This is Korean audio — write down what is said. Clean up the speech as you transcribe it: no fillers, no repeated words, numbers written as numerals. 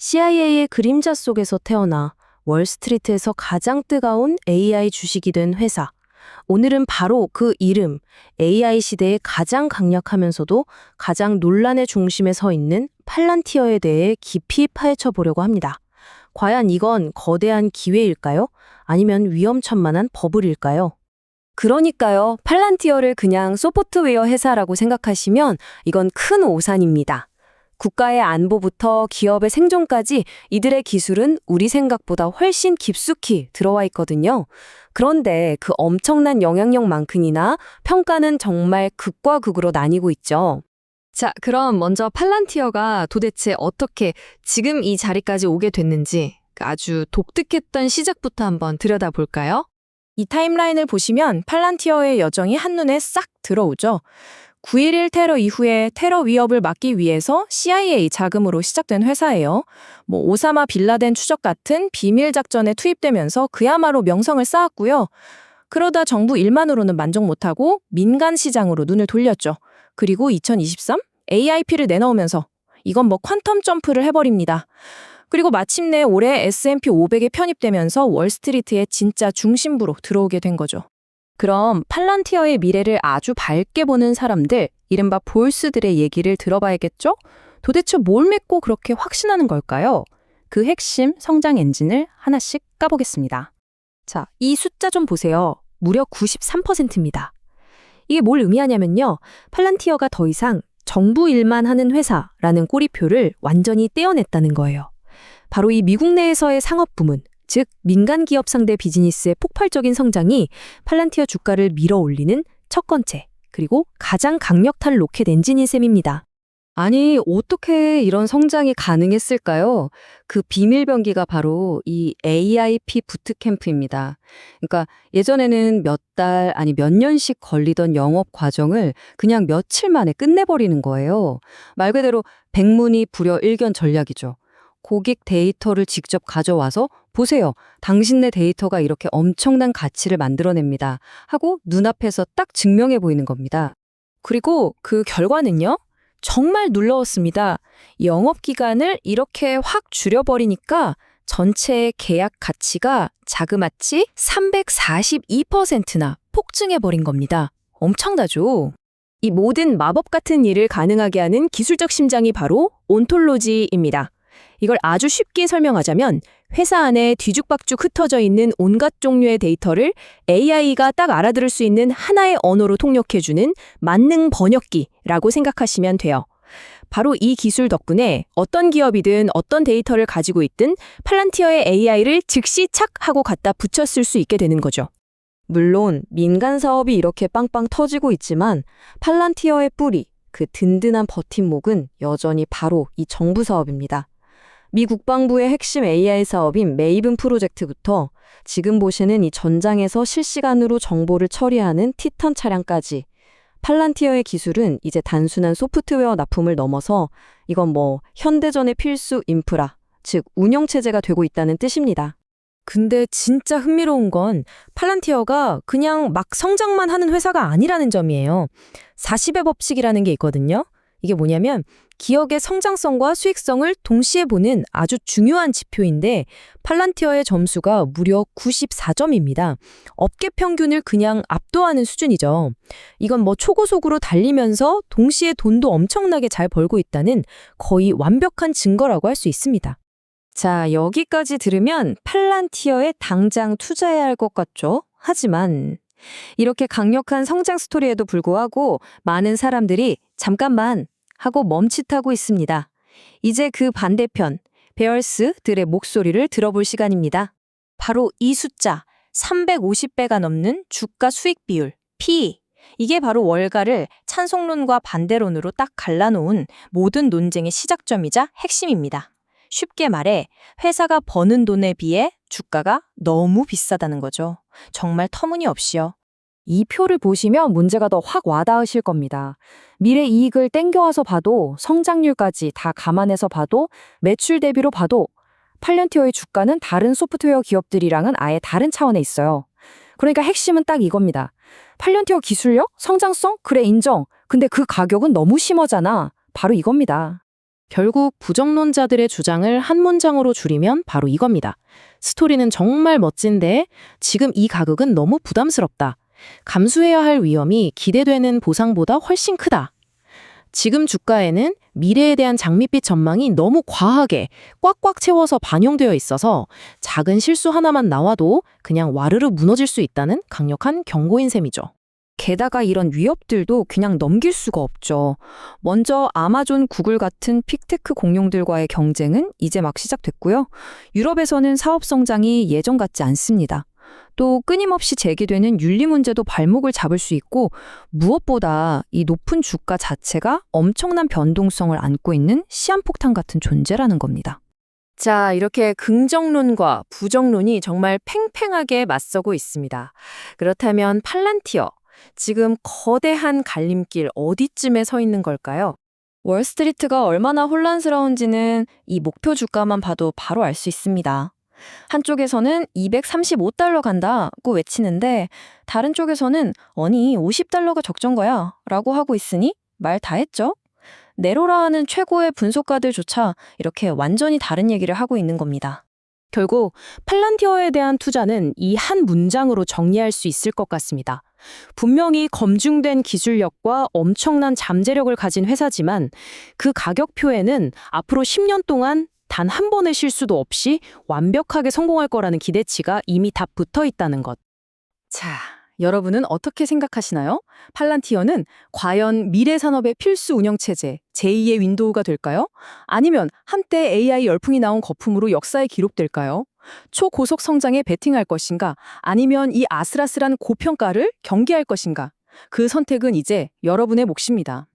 CIA의 그림자 속에서 태어나 월스트리트에서 가장 뜨거운 AI 주식이 된 회사. 오늘은 바로 그 이름, AI 시대에 가장 강력하면서도 가장 논란의 중심에 서 있는 팔란티어에 대해 깊이 파헤쳐 보려고 합니다. 과연 이건 거대한 기회일까요? 아니면 위험천만한 버블일까요? 그러니까요. 팔란티어를 그냥 소프트웨어 회사라고 생각하시면 이건 큰 오산입니다. 국가의 안보부터 기업의 생존까지 이들의 기술은 우리 생각보다 훨씬 깊숙이 들어와 있거든요. 그런데 그 엄청난 영향력만큼이나 평가는 정말 극과 극으로 나뉘고 있죠. 자, 그럼 먼저 팔란티어가 도대체 어떻게 지금 이 자리까지 오게 됐는지 아주 독특했던 시작부터 한번 들여다볼까요? 이 타임라인을 보시면 팔란티어의 여정이 한눈에 싹 들어오죠. 9.11 테러 이후에 테러 위협을 막기 위해서 CIA 자금으로 시작된 회사예요. 오사마 빌라덴 추적 같은 비밀 작전에 투입되면서 그야말로 명성을 쌓았고요. 그러다 정부 일만으로는 만족 못하고 민간 시장으로 눈을 돌렸죠. 그리고 2023 AIP를 내놓으면서 이건 퀀텀 점프를 해버립니다. 그리고 마침내 올해 S&P 500에 편입되면서 월스트리트의 진짜 중심부로 들어오게 된 거죠. 그럼 팔란티어의 미래를 아주 밝게 보는 사람들, 이른바 볼스들의 얘기를 들어봐야겠죠? 도대체 뭘 믿고 그렇게 확신하는 걸까요? 그 핵심 성장 엔진을 하나씩 까보겠습니다. 자, 이 숫자 좀 보세요. 무려 93%입니다. 이게 뭘 의미하냐면요. 팔란티어가 더 이상 정부 일만 하는 회사라는 꼬리표를 완전히 떼어냈다는 거예요. 바로 이 미국 내에서의 상업 부문, 즉 민간 기업 상대 비즈니스의 폭발적인 성장이 팔란티어 주가를 밀어올리는 첫 번째, 그리고 가장 강력한 로켓 엔진인 셈입니다. 아니, 어떻게 이런 성장이 가능했을까요? 그 비밀병기가 바로 이 AIP 부트캠프입니다. 그러니까 예전에는 몇 달, 아니 몇 년씩 걸리던 영업 과정을 그냥 며칠 만에 끝내버리는 거예요. 말 그대로 백문이 불여일견 전략이죠. 고객 데이터를 직접 가져와서 보세요. 당신네 데이터가 이렇게 엄청난 가치를 만들어냅니다. 하고 눈앞에서 딱 증명해 보이는 겁니다. 그리고 그 결과는요? 정말 놀라웠습니다. 영업기간을 이렇게 확 줄여버리니까 전체 계약 가치가 자그마치 342%나 폭증해버린 겁니다. 엄청나죠? 이 모든 마법 같은 일을 가능하게 하는 기술적 심장이 바로 온톨로지입니다. 이걸 아주 쉽게 설명하자면 회사 안에 뒤죽박죽 흩어져 있는 온갖 종류의 데이터를 AI가 딱 알아들을 수 있는 하나의 언어로 통역해주는 만능 번역기라고 생각하시면 돼요. 바로 이 기술 덕분에 어떤 기업이든 어떤 데이터를 가지고 있든 팔란티어의 AI를 즉시 착 하고 갖다 붙였을 수 있게 되는 거죠. 물론 민간 사업이 이렇게 빵빵 터지고 있지만 팔란티어의 뿌리, 그 든든한 버팀목은 여전히 바로 이 정부 사업입니다. 미 국방부의 핵심 AI 사업인 메이븐 프로젝트부터 지금 보시는 이 전장에서 실시간으로 정보를 처리하는 티탄 차량까지 팔란티어의 기술은 이제 단순한 소프트웨어 납품을 넘어서 이건 현대전의 필수 인프라, 즉 운영체제가 되고 있다는 뜻입니다. 근데 진짜 흥미로운 건 팔란티어가 그냥 막 성장만 하는 회사가 아니라는 점이에요. 40의 법칙이라는 게 있거든요. 이게 뭐냐면 기업의 성장성과 수익성을 동시에 보는 아주 중요한 지표인데 팔란티어의 점수가 무려 94점입니다. 업계 평균을 그냥 압도하는 수준이죠. 이건 초고속으로 달리면서 동시에 돈도 엄청나게 잘 벌고 있다는 거의 완벽한 증거라고 할 수 있습니다. 자, 여기까지 들으면 팔란티어에 당장 투자해야 할 것 같죠? 하지만 이렇게 강력한 성장 스토리에도 불구하고 많은 사람들이 잠깐만 하고 멈칫하고 있습니다. 이제 그 반대편, 베얼스들의 목소리를 들어볼 시간입니다. 바로 이 숫자, 350배가 넘는 주가 수익 비율, PE. 이게 바로 월가를 찬송론과 반대론으로 딱 갈라놓은 모든 논쟁의 시작점이자 핵심입니다. 쉽게 말해 회사가 버는 돈에 비해 주가가 너무 비싸다는 거죠. 정말 터무니없이요. 이 표를 보시면 문제가 더 확 와닿으실 겁니다. 미래 이익을 땡겨와서 봐도 성장률까지 다 감안해서 봐도 매출 대비로 봐도 팔란티어의 주가는 다른 소프트웨어 기업들이랑은 아예 다른 차원에 있어요. 그러니까 핵심은 딱 이겁니다. 팔란티어 기술력, 성장성? 그래 인정. 근데 그 가격은 너무 심하잖아. 바로 이겁니다. 결국 부정론자들의 주장을 한 문장으로 줄이면 바로 이겁니다. 스토리는 정말 멋진데 지금 이 가격은 너무 부담스럽다. 감수해야 할 위험이 기대되는 보상보다 훨씬 크다. 지금 주가에는 미래에 대한 장밋빛 전망이 너무 과하게 꽉꽉 채워서 반영되어 있어서 작은 실수 하나만 나와도 그냥 와르르 무너질 수 있다는 강력한 경고인 셈이죠. 게다가 이런 위협들도 그냥 넘길 수가 없죠. 먼저 아마존, 구글 같은 빅테크 공룡들과의 경쟁은 이제 막 시작됐고요. 유럽에서는 사업 성장이 예전 같지 않습니다. 또 끊임없이 제기되는 윤리 문제도 발목을 잡을 수 있고 무엇보다 이 높은 주가 자체가 엄청난 변동성을 안고 있는 시한폭탄 같은 존재라는 겁니다. 자, 이렇게 긍정론과 부정론이 정말 팽팽하게 맞서고 있습니다. 그렇다면 팔란티어, 지금 거대한 갈림길 어디쯤에 서 있는 걸까요? 월스트리트가 얼마나 혼란스러운지는 이 목표 주가만 봐도 바로 알 수 있습니다. 한쪽에서는 235달러 간다고 외치는데 다른 쪽에서는 아니 50달러가 적정 거야 라고 하고 있으니 말 다 했죠? 네로라 하는 최고의 분석가들조차 이렇게 완전히 다른 얘기를 하고 있는 겁니다. 결국 팔란티어에 대한 투자는 이 한 문장으로 정리할 수 있을 것 같습니다. 분명히 검증된 기술력과 엄청난 잠재력을 가진 회사지만 그 가격표에는 앞으로 10년 동안 단 한 번의 실수도 없이 완벽하게 성공할 거라는 기대치가 이미 다 붙어 있다는 것. 자, 여러분은 어떻게 생각하시나요? 팔란티어는 과연 미래 산업의 필수 운영체제, 제2의 윈도우가 될까요? 아니면 한때 AI 열풍이 나온 거품으로 역사에 기록될까요? 초고속 성장에 베팅할 것인가? 아니면 이 아슬아슬한 고평가를 경계할 것인가? 그 선택은 이제 여러분의 몫입니다.